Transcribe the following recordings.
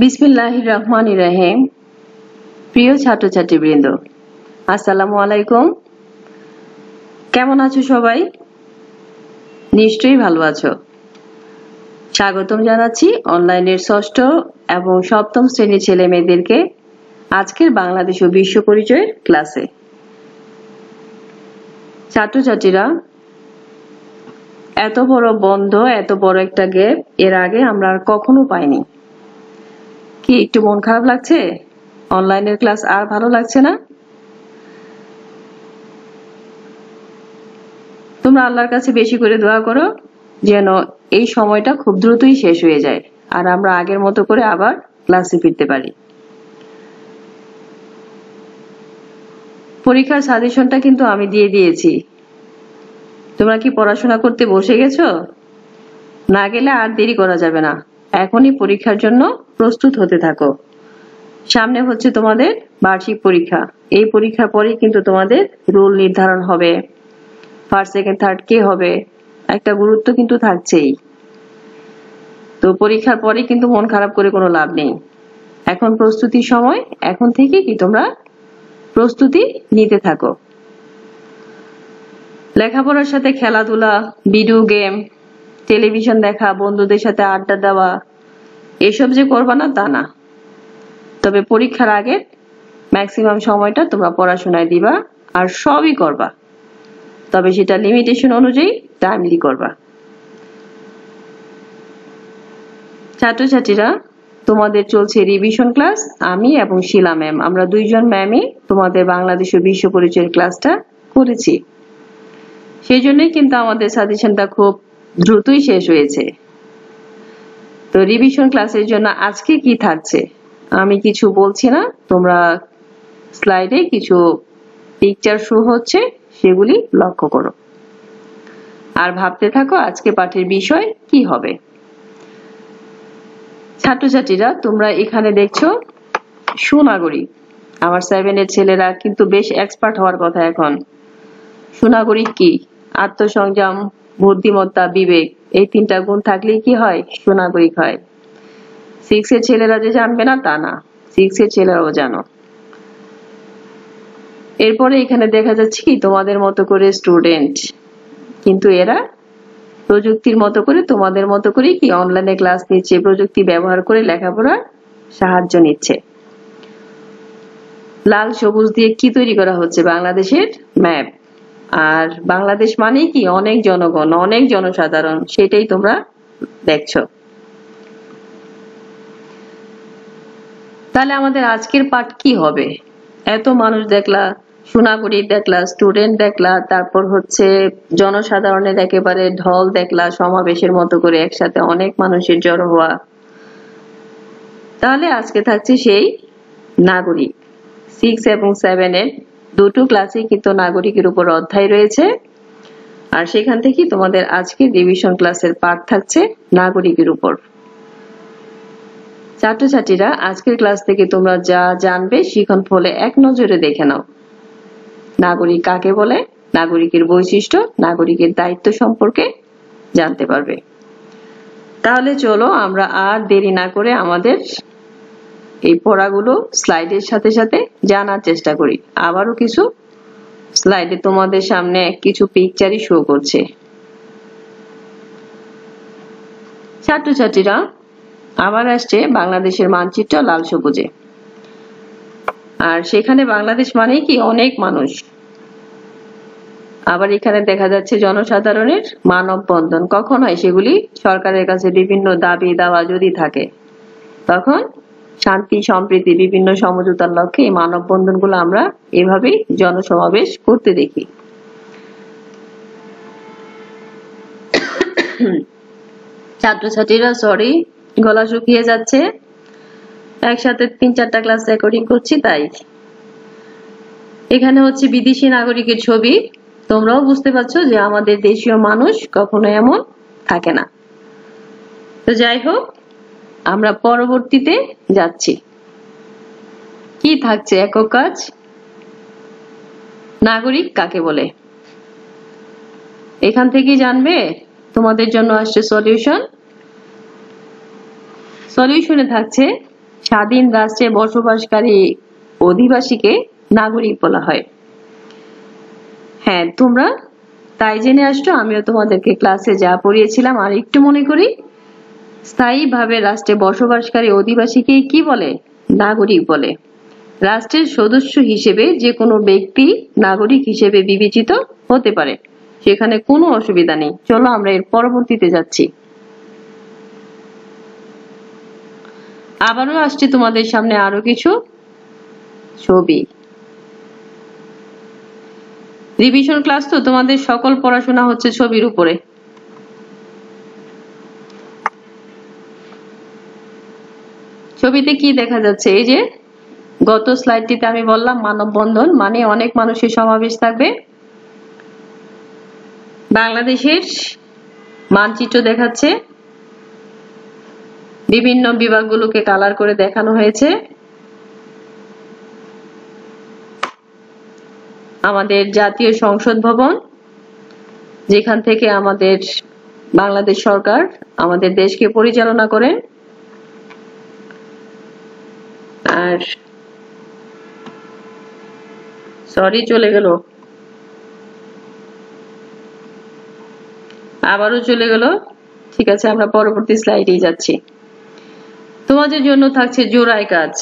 বিসমিল্লাহির রহমানির রহিম। প্রিয় ছাত্রছাত্রীবৃন্দ, আসসালামু আলাইকুম। কেমন আছো সবাই? নিশ্চয়ই ভালো আছো। স্বাগতম জানাচ্ছি অনলাইনের ষষ্ঠ এবং সপ্তম শ্রেণীর ছেলে মেয়েদেরকে আজকের বাংলাদেশ ও বিশ্ব পরিচয়ের ক্লাসে। ছাত্রছাত্রীরা, এত বড় বন্ধ, এত বড় একটা গ্যাপ এর আগে আমরা আর কখনো পাইনি। কি একটু মন খারাপ লাগছে? অনলাইনের ক্লাস আর ভালো লাগছে না? তোমরা আল্লাহর কাছে বেশি করে দোয়া করো যেন এই সময়টা খুব দ্রুতই শেষ হয়ে যায় আর আমরা আগের মতো করে আবার ক্লাসে ফিরতে পারি। পরীক্ষার সাজেশনটা কিন্তু আমি দিয়ে দিয়েছি। তোমরা কি পড়াশোনা করতে বসে গেছো? না গেলে আর দেরি করা যাবে না, এখনই পরীক্ষার জন্য প্রস্তুত হতে থাকো। সামনে হচ্ছে তোমাদের বার্ষিক পরীক্ষা। এই পরীক্ষার পরেই কিন্তু তোমাদের রোল নির্ধারণ হবে, ফার্স্ট সেকেন্ড থার্ড কে হবে, একটা গুরুত্ব কিন্তু থাকছেই। তো পরীক্ষার পরে কিন্তু মন খারাপ করে কোনো লাভ নেই। এখন প্রস্তুতির সময়, এখন থেকে কি তোমরা প্রস্তুতি নিতে থাকো। লেখাপড়ার সাথে খেলাধুলা, ভিডিও গেম, টেলিভিশন দেখা, বন্ধুদের সাথে আড্ডা দেওয়া এসব যে করবা না তা না, তবে পরীক্ষার আগে ম্যাক্সিমাম সময়টা তোমরা পড়াশোনায় দিবা আর সবই করবা, তবে সেটা লিমিটেশন অনুযায়ী টাইমলি করবা। ছাত্রছাত্রীরা, তোমাদের চলছে রিভিশন ক্লাস। আমি এবং শিলা ম্যাম, আমরা দুইজন ম্যামই তোমাদের বাংলাদেশ ও বিশ্ব পরিচয়ের ক্লাসটা করেছি। সেই জন্যই কিন্তু আমাদের সাজেশনটা খুব দ্রুতই শেষ হয়েছে। তো রিভিশন ক্লাসের জন্য আজকে কি থাকছে আমি কিছু বলছি না, তোমরা স্লাইডে কিছু পিকচার শো হচ্ছে সেগুলি লক্ষ্য করো আর ভাবতে থাকো আজকে পাঠের বিষয় কি হবে। ছাত্রছাত্রীরা, তোমরা এখানে দেখছো সুনাগরিক। আমার 7 এর ছেলেরা কিন্তু বেশ এক্সপার্ট হওয়ার কথা এখন। সুনাগরিক কি? আত্মসংযম, বুদ্ধিমত্তা, বিবেক, এই 3টা গুণ থাকলেই কি হয়? সুনাগরিক হয়। 6 এর ছেলেরা যে জানবে না তা না, 6 এর ছেলেরাও জানো। এরপরে এখানে দেখা যাচ্ছে কি তোমাদের মতো করে স্টুডেন্ট, কিন্তু এরা প্রযুক্তির মতো করে তোমাদের মতো করে কি অনলাইনে ক্লাস নিচ্ছে, প্রযুক্তি ব্যবহার করে লেখাপড়ার সাহায্য নিচ্ছে। লাল সবুজ দিয়ে কি তৈরি করা হচ্ছে? বাংলাদেশের ম্যাপ। আর বাংলাদেশ মানেই কি অনেক জনগণ, অনেক জনসাধারণ, সেটাই তোমরা দেখছো। তাহলে আমাদের আজকের পাঠ কি হবে? এত মানুষ দেখলা, সুনাগরিক দেখলা, স্টুডেন্ট দেখলা, তারপর হচ্ছে জনসাধারণের একেবারে ঢল দেখলা, সমাবেশের মতো করে একসাথে অনেক মানুষের জড়ো হওয়া। তাহলে আজকে থাকছে সেই নাগরিক। 6 এবং 7 এর দুটো ক্লাসে কিন্তু নাগরিকের উপর অধ্যায় রয়েছে, আর সেখান থেকে তোমাদের আজকে রিভিশন ক্লাসের পাঠ থাকছে নাগরিকের উপর। ছাত্রছাত্রীরা, আজকের ক্লাস থেকে তোমরা যা জানবে শিখন ফলে এক নজরে দেখে নাও। নাগরিক কাকে বলে, নাগরিকের বৈশিষ্ট্য, নাগরিকের দায়িত্ব সম্পর্কে জানতে পারবে। তাহলে চলো আমরা আর দেরি না করে আমাদের এই পড়াগুলো স্লাইডের সাথে সাথে জানার চেষ্টা করি। আবারও কিছু স্লাইডে তোমাদের সামনে কিছু পিকচারই শো করছে। ছাত্রছাত্রীরা, আবার আসছে বাংলাদেশের মানচিত্র লাল সবুজে, আর সেখানে বাংলাদেশ মানেই কি অনেক মানুষ। আবার এখানে দেখা যাচ্ছে জনসাধারণের মানববন্ধন। কখন হয় সেগুলি? সরকারের কাছে বিভিন্ন দাবি দাওয়া যদি থাকে তখন শান্তি সম্প্রীতি বিভিন্ন সমঝোতার লক্ষ্যে এই মানববন্ধন গুলো আমরা এভাবেই জনসমাবেশ করতে দেখি। ছাত্রছাত্রীরা, সরি, গলা শুকিয়ে যাচ্ছে, একসাথে 3-4টা ক্লাস রেকর্ডিং করছি তাই। এখানে হচ্ছে বিদেশি নাগরিকের ছবি। তোমরাও বুঝতে পারছো যে আমাদের দেশীয় মানুষ কখনো এমন থাকে না। তো যাই হোক, আমরা পরবর্তীতে যাচ্ছি। কি থাকছে? একক কাজ, নাগরিক কাকে বলে। এখান থেকেই জানবে। তোমাদের জন্য আসছে সলিউশন। সলিউশনে থাকছে স্বাধীন রাষ্ট্রে বসবাসকারী অধিবাসীকে নাগরিক বলা হয়। হ্যাঁ, তোমরা তাই জেনে আসছো। আমিও তোমাদেরকে ক্লাসে যা পড়িয়েছিলাম আর একটু মনে করি। স্থায়ীভাবে রাষ্ট্রে বসবাসকারী অধিবাসীকে কি বলে? নাগরিক বলে। রাষ্ট্রের সদস্য হিসেবে যে কোনো ব্যক্তি নাগরিক হিসেবে বিবেচিত হতে পারে, সেখানে কোনো অসুবিধা নেই। চলো আমরা এর পরবর্তীতে যাচ্ছি। আবারও আসছে তোমাদের সামনে আরো কিছু ছবি। রিভিশন ক্লাস তো, তোমাদের সকল পড়াশোনা হচ্ছে ছবির উপরে। ছবিতে কি দেখা যাচ্ছে? এই যে গত স্লাইডটিতে আমি বললাম মানববন্ধন মানে অনেক মানুষের সমাবেশ থাকবে। বাংলাদেশের মানচিত্র দেখাচ্ছে, বিভিন্ন বিভাগগুলোকে কালার করে দেখানো হয়েছে। আমাদের জাতীয় সংসদ ভবন, যেখান থেকে আমাদের বাংলাদেশ সরকার আমাদের দেশকে পরিচালনা করেন। আর সরি, চলে গেল, আবারও চলে গেল। ঠিক আছে, আমরা পরবর্তী স্লাইডেই যাচ্ছি। তোমাদের জন্য থাকছে জোড়ায় কাজ।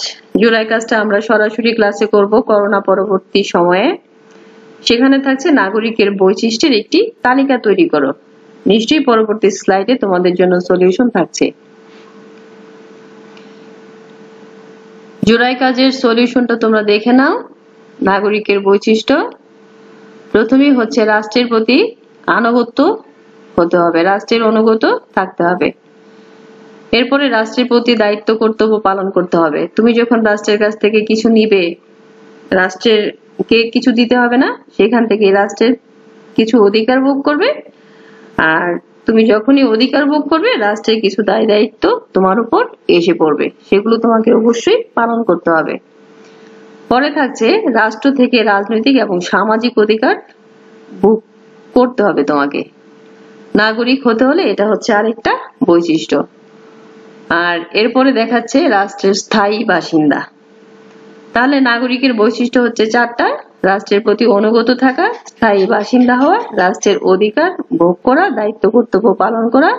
জোড়ায় কাজটা আমরা সরাসরি ক্লাসে করব করোনা পরবর্তী সময়ে। সেখানে থাকছে নাগরিকের বৈশিষ্ট্যের একটি তালিকা তৈরি করো। নিশ্চয়ই পরবর্তী স্লাইডে তোমাদের জন্য সলিউশন থাকছে। জোড়ায় কাজের সলিউশনটা তোমরা দেখে নাও। নাগরিকের বৈশিষ্ট্য প্রথমেই হচ্ছে রাষ্ট্রের প্রতি আনুগত্য হতে হবে, রাষ্ট্রের অনুগত থাকতে হবে। এরপরে রাষ্ট্রের প্রতি দায়িত্ব কর্তব্য পালন করতে হবে। তুমি যখন রাষ্ট্রের কাছ থেকে কিছু নিবে, রাষ্ট্রের কে কিছু দিতে হবে না, সেখান থেকে রাষ্ট্রের কিছু অধিকার ভোগ করবে। আর তুমি যখনই অধিকার ভোগ করবে, রাষ্ট্রের কিছু দায় দায়িত্ব তোমার উপর এসে পড়বে, সেগুলো তোমাকে অবশ্যই পালন করতে হবে। পরে থাকছে রাষ্ট্র থেকে রাজনৈতিক এবং সামাজিক অধিকার ভোগ করতে হবে তোমাকে। নাগরিক হতে হলে এটা হচ্ছে আরেকটা বৈশিষ্ট্য। আর এরপরে দেখাচ্ছে রাষ্ট্রের স্থায়ী বাসিন্দা। তাহলে নাগরিকের বৈশিষ্ট্য হচ্ছে চারটা: রাষ্ট্রের প্রতি অনুগত থাকা, স্থায়ী বাসিন্দা হওয়া, রাষ্ট্রের অধিকার ভোগ করা, দায়িত্ব কর্তব্য পালন করা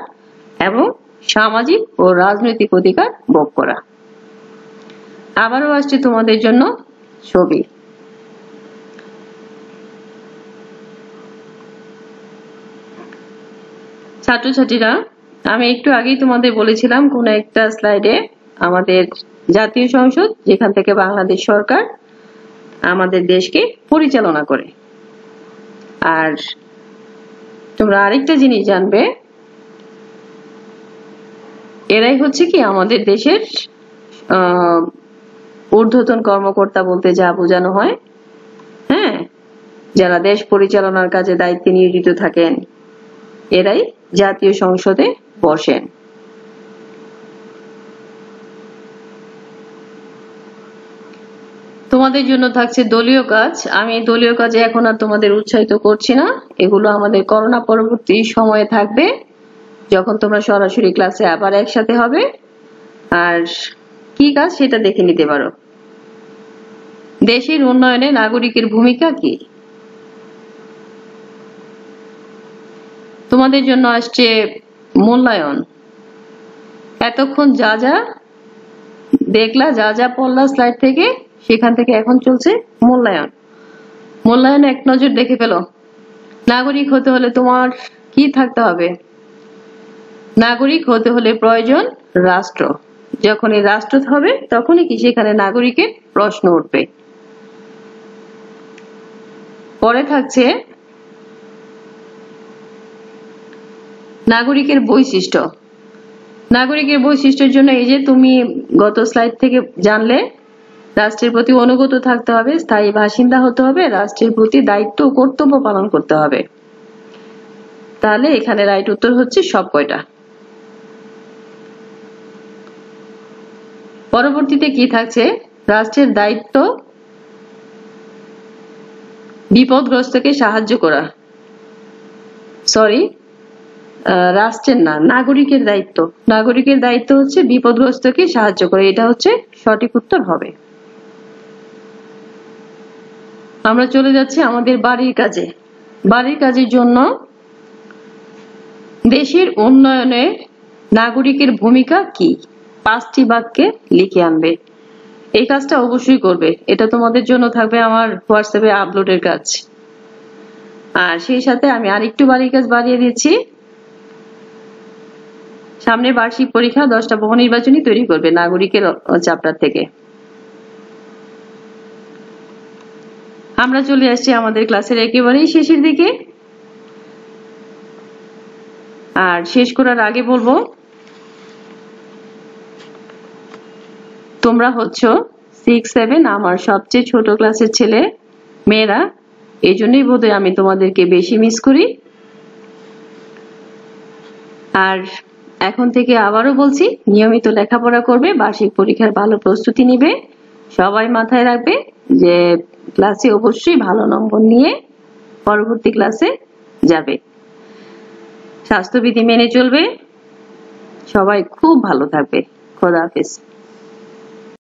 এবং সামাজিক ও রাজনৈতিক অধিকার ভোগ করা। আবারও আসছে তোমাদের জন্য ছবি। ছাত্রছাত্রীরা, আমি একটু আগেই তোমাদের বলেছিলাম কোন একটা স্লাইডে আমাদের জাতীয় সংসদ, যেখান থেকে বাংলাদেশ সরকার আমাদের দেশকে পরিচালনা করে। আর তোমরা আরেকটা জিনিস জানবে, এরাই হচ্ছে কি আমাদের দেশের ঊর্ধ্বতন কর্মকর্তা বলতে যা বোঝানো হয়। হ্যাঁ, যারা দেশ পরিচালনার কাজে দায়িত্বে নিয়োজিত থাকেন, এরাই জাতীয় সংসদে বসেন। তোমাদের জন্য থাকছে দলীয় কাজ। আমি দলীয় কাজে এখন আর তোমাদের উৎসাহিত করছি না, এগুলো আমাদের করোনা পরবর্তী সময়ে থাকবে, যখন তোমরা সরাসরি ক্লাসে আবার একসাথে হবে। আর কি কাজ সেটা দেখে নিতে পারো। দেশের উন্নয়নে নাগরিকের ভূমিকা কি? তোমাদের জন্য আসছে মূল্যায়ন। এতক্ষণ যা যা দেখলা, যা যা পড়লা স্লাইড থেকে, সেখান থেকে এখন চলছে মূল্যায়ন। মূল্যায়ন এক নজর দেখে ফেলো। নাগরিক হতে হলে তোমার কি থাকতে হবে? নাগরিক হতে হলে প্রয়োজন রাষ্ট্র। যখন এই রাষ্ট্র হবে, তখনই কি সেখানে নাগরিকের প্রশ্ন উঠবে। পরে থাকছে নাগরিকের বৈশিষ্ট্য। নাগরিকের বৈশিষ্ট্যের জন্য এই যে তুমি গত স্লাইড থেকে জানলে, রাষ্ট্রের প্রতি অনুগত থাকতে হবে, স্থায়ী বাসিন্দা হতে হবে, রাষ্ট্রের প্রতি দায়িত্ব ও কর্তব্য পালন করতে হবে। তাহলে এখানে রাইট উত্তর হচ্ছে সব কয়টা। পরবর্তীতে কি থাকছে? রাষ্ট্রের দায়িত্ব বিপদগ্রস্তকে সাহায্য করা। সরি, রাষ্ট্রের না, নাগরিকের দায়িত্ব। নাগরিকের দায়িত্ব হচ্ছে বিপদগ্রস্তকে সাহায্য করে, এটা হচ্ছে সঠিক উত্তর হবে। আমরা চলে যাচ্ছি আমাদের বাড়ির কাজে। বাড়ির কাজের জন্য দেশের উন্নয়নে নাগরিকের ভূমিকা কি? 5টি বাক্যে লিখে আনবে। এই কাজটা অবশ্যই করবে, এটা তোমাদের জন্য থাকবে আমার হোয়াটসঅ্যাপে আপলোডের কাজ। আর সেই সাথে আমি আরেকটু বাড়ির কাজ বাড়িয়ে দিচ্ছি, সামনে বার্ষিক পরীক্ষা 10টা বহু নির্বাচনী তৈরি করবে নাগরিকের চ্যাপ্টার থেকে। আমরা চলে আসছি আমাদের ক্লাসের একেবারেই শেষের দিকে। আর শেষ করার আগে বলবো, তোমরা হচ্ছ 6, 7 আমার সবচেয়ে ছোট ক্লাসের ছেলে মেয়েরা, এই জন্যই বোধহয় আমি তোমাদেরকে বেশি মিস করি। আর এখন থেকে আবারও বলছি, নিয়মিত লেখাপড়া করবে, বার্ষিক পরীক্ষার ভালো প্রস্তুতি নিবে। সবাই মাথায় রাখবে যে ক্লাসে অবশ্যই ভালো নম্বর নিয়ে পরবর্তী ক্লাসে যাবে। স্বাস্থ্যবিধি মেনে চলবে। সবাই খুব ভালো থাকবে। খোদা হাফেজ।